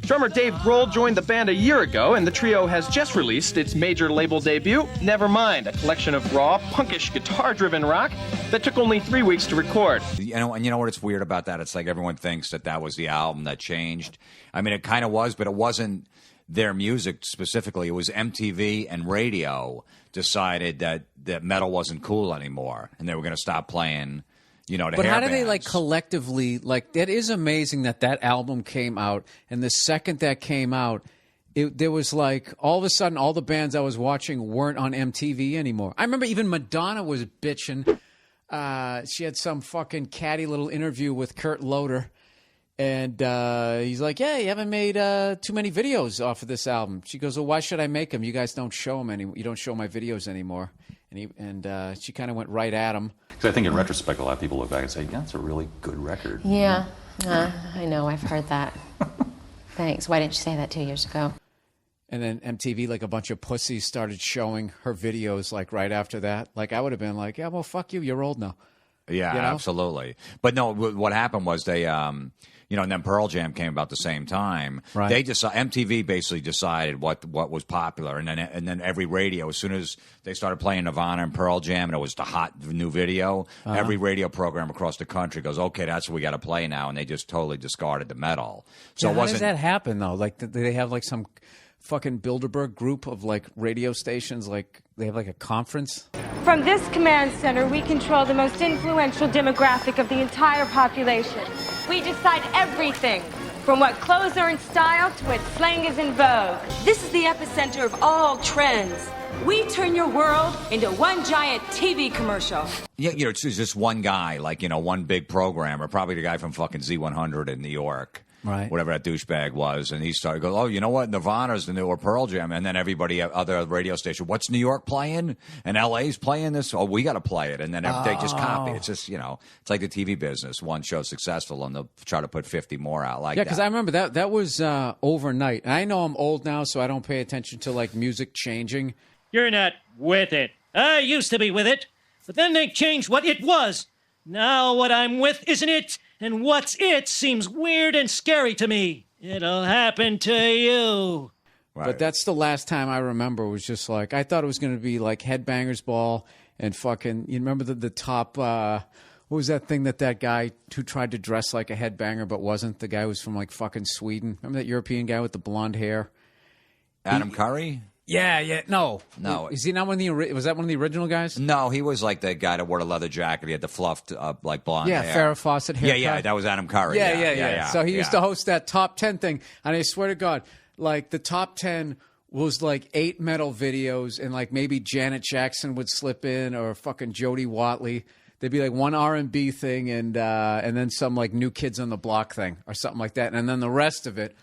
Drummer Dave Grohl joined the band a year ago, and the trio has just released its major label debut, Nevermind, a collection of raw, punkish, guitar-driven rock that took only 3 weeks to record. And you know what's weird about that? It's like everyone thinks that was the album that changed. I mean, it kind of was, but it wasn't their music specifically. It was MTV and radio decided that metal wasn't cool anymore, and they were going to stop playing, But how do they, collectively, that is amazing that album came out, and the second that came out, there was, all of a sudden, all the bands I was watching weren't on MTV anymore. I remember even Madonna was bitching. She had some fucking catty little interview with Kurt Loder, and he's like, yeah, you haven't made too many videos off of this album. She goes, well, why should I make them? You guys don't show them anymore. You don't show my videos anymore. And she kind of went right at him. Because I think in retrospect, a lot of people look back and say, yeah, it's a really good record. Yeah, I know. I've heard that. Thanks. Why didn't you say that 2 years ago? And then MTV, a bunch of pussies started showing her videos, right after that. I would have been like, yeah, well, fuck you. You're old now. Yeah, absolutely. But no, what happened was they, and then Pearl Jam came about the same time. Right. They MTV basically decided what was popular, and then every radio, as soon as they started playing Nirvana and Pearl Jam, and it was the hot new video, every radio program across the country goes, okay, that's what we got to play now, and they just totally discarded the metal. So how does that happen though? Did they have some fucking Bilderberg group of radio stations? They have a conference? From this command center, we control the most influential demographic of the entire population. We decide everything, from what clothes are in style to what slang is in vogue. This is the epicenter of all trends. We turn your world into one giant TV commercial. Yeah, it's just one guy, one big programmer, probably the guy from fucking Z100 in New York. Right. Whatever that douchebag was. And he started going, oh, you know what? Nirvana's the newer Pearl Jam. And then everybody, other radio station, what's New York playing? And LA's playing this? Oh, we got to play it. And then they just copy. It's just, it's like the TV business. One show's successful and they'll try to put 50 more out that. Yeah, because I remember that was overnight. And I know I'm old now, so I don't pay attention to music changing. You're not with it. I used to be with it, but then they changed what it was. Now what I'm with isn't it. And what's it seems weird and scary to me. It'll happen to you. Right. But that's the last time I remember. It was just I thought it was going to be Headbangers Ball and fucking, you remember the top, what was that thing that guy who tried to dress like a headbanger but wasn't? The guy was from fucking Sweden. Remember that European guy with the blonde hair? Adam Curry? Yeah. No. Is he not was that one of the original guys? No, he was the guy that wore the leather jacket. He had the fluffed, blonde hair. Yeah, Farrah Fawcett haircut. Yeah, that was Adam Curry. Yeah. So he used to host that top 10 thing. And I swear to God, the top 10 was 8 metal videos and maybe Janet Jackson would slip in or fucking Jody Watley. There'd be one R&B thing and then some New Kids on the Block thing or something like that. And then the rest of it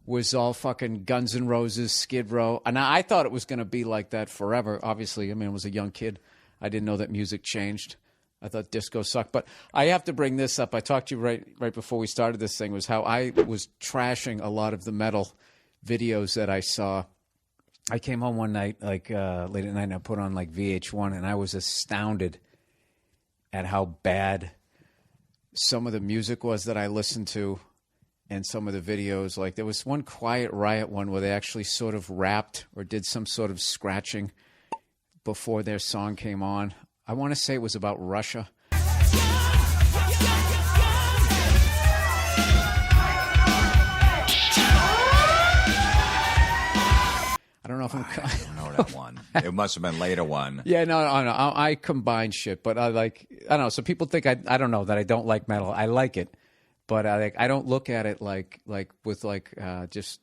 was all fucking Guns N' Roses, Skid Row. And I thought it was going to be like that forever. Obviously, I was a young kid. I didn't know that music changed. I thought disco sucked. But I have to bring this up. I talked to you right before we started this thing, was how I was trashing a lot of the metal videos that I saw. I came home one night, late at night, and I put on VH1, and I was astounded at how bad some of the music was that I listened to. And some of the videos, there was one Quiet Riot one where they actually sort of rapped or did some sort of scratching before their song came on. I want to say it was about Russia. I don't know if I don't know that one. It must have been later one. Yeah, no. I combine shit, but I don't know. So people think I don't know that I don't like metal. I like it. But I don't look at it with just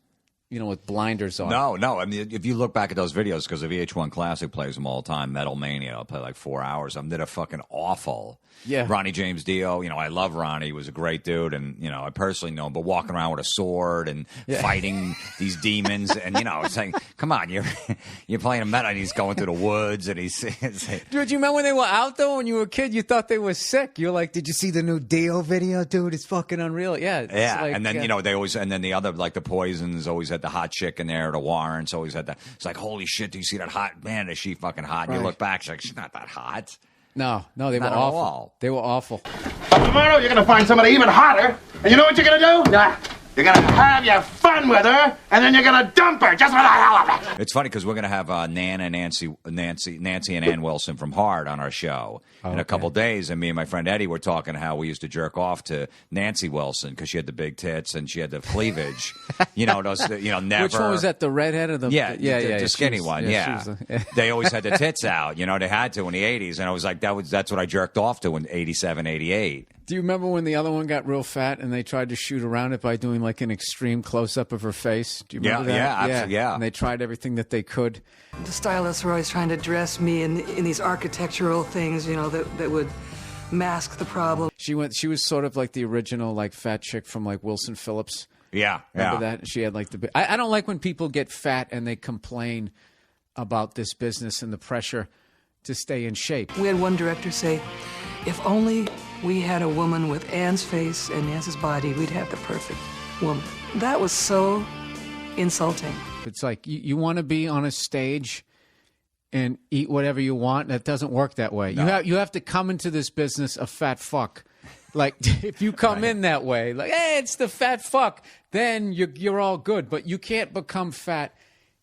with blinders on. No. I mean, if you look back at those videos, because the VH1 Classic plays them all the time, Metal Mania, I'll play 4 hours. They're fucking awful. Yeah. Ronnie James Dio, I love Ronnie. He was a great dude, and I personally know him. But walking around with a sword and fighting these demons, and it's come on, you're playing a metal, and he's going through the woods, and he's. Dude, you remember when they were out though? When you were a kid, you thought they were sick. You're like, did you see the new Dio video, dude? It's fucking unreal. Yeah. And then they always, and then the other the Poisons always had the hot chick in there. The Warrants always had that. It's holy shit, do you see that hot man? Is she fucking hot? And you look back, she's not that hot. No, they were awful. They were awful. But tomorrow you're going to find somebody even hotter. And you know what you're going to do? You're gonna have your fun with her, and then you're gonna dump her just for the hell of it. It's funny because we're going to have Nancy and Ann Wilson from Hard on our show in a couple days. And me and my friend Eddie were talking how we used to jerk off to Nancy Wilson because she had the big tits and she had the cleavage. Never. Which one was that? The redhead or the the skinny one? They always had the tits out. They had to in the 80s, and I was like, that's what I jerked off to in 87, 88. Do you remember when the other one got real fat and they tried to shoot around it by doing like an extreme close-up of her face? Do you remember that? Yeah, absolutely, yeah. And they tried everything that they could. The stylists were always trying to dress me in these architectural things, that would mask the problem. She was sort of like the original like fat chick from like Wilson Phillips. Yeah, remember that? She had like I don't like when people get fat and they complain about this business and the pressure to stay in shape. We had one director say, if only we had a woman with Ann's face and Nance's body, we'd have the perfect woman. That was so insulting. It's like you want to be on a stage and eat whatever you want. That doesn't work that way. No. You have to come into this business a fat fuck. Like if you come in that way, like hey, it's the fat fuck, then you're all good. But you can't become fat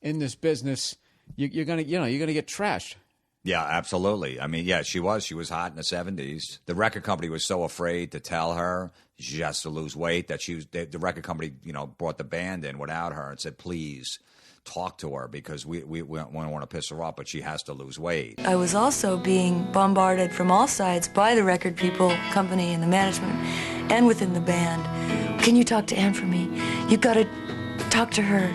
in this business. You're gonna get trashed. Yeah, absolutely. I mean, yeah, she was hot in the 70s. The record company was so afraid to tell her she has to lose weight that the record company, brought the band in without her and said, please talk to her because we don't want to piss her off, but she has to lose weight. I was also being bombarded from all sides by the record people, company, and the management, and within the band. Can you talk to Ann for me? You got to talk to her,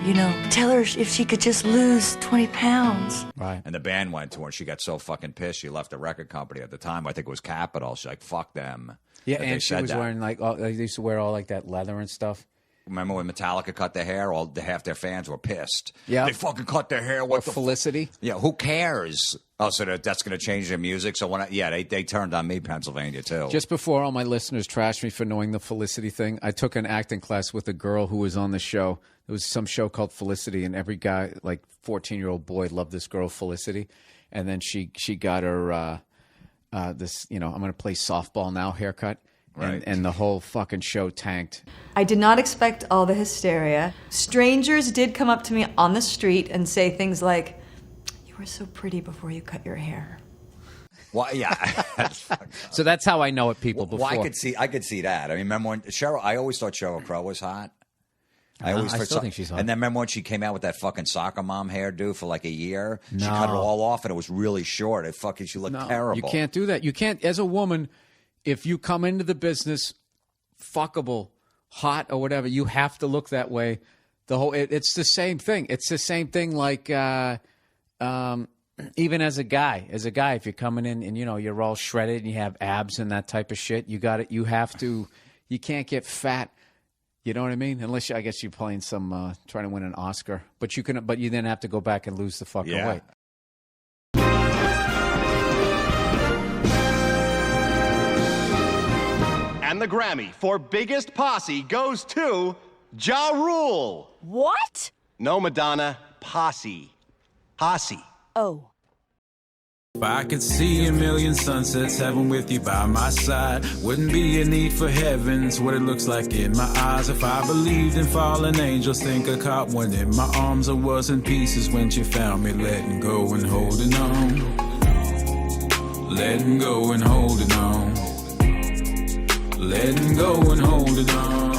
tell her if she could just lose 20 pounds. Right. And the band went to her and she got so fucking pissed she left the record company at the time. I think it was Capitol. She's like, fuck them. Yeah, and she was wearing like, they used to wear all like that leather and stuff. Remember when Metallica cut their hair? Half their fans were pissed. Yeah. They fucking cut their hair. What the Felicity? Yeah, who cares? Oh, so that's going to change their music? So they turned on me, Pennsylvania, too. Just before all my listeners trashed me for knowing the Felicity thing, I took an acting class with a girl who was on the show. There was some show called Felicity, and every guy, like 14-year-old boy, loved this girl, Felicity. And then she got her this, I'm going to play softball now haircut. Right. And the whole fucking show tanked. I did not expect all the hysteria. Strangers did come up to me on the street and say things like, "You were so pretty before you cut your hair." Well, yeah. So that's how I know it, people. Before I could see that. I mean, remember when I always thought Sheryl Crow was hot. I still think she's hot. And then remember when she came out with that fucking soccer mom hairdo for like a year? No. She cut it all off and it was really short. She looked terrible. You can't do that. You can't, as a woman, if you come into the business fuckable, hot or whatever, you have to look that way. It's the same thing. It's the same thing like even as a guy, if you're coming in and you're all shredded and you have abs and that type of shit, you can't get fat. You know what I mean? Unless I guess you're playing some trying to win an Oscar, but you then have to go back and lose the fucking weight. And the Grammy for Biggest Posse goes to Ja Rule. What? No, Madonna. Posse. Posse. Oh. If I could see a million sunsets, heaven with you by my side, wouldn't be a need for heavens, what it looks like in my eyes. If I believed in fallen angels, think I caught one in my arms. I was in pieces when you found me, letting go and holding on. Letting go and holding on. Letting go and holding on.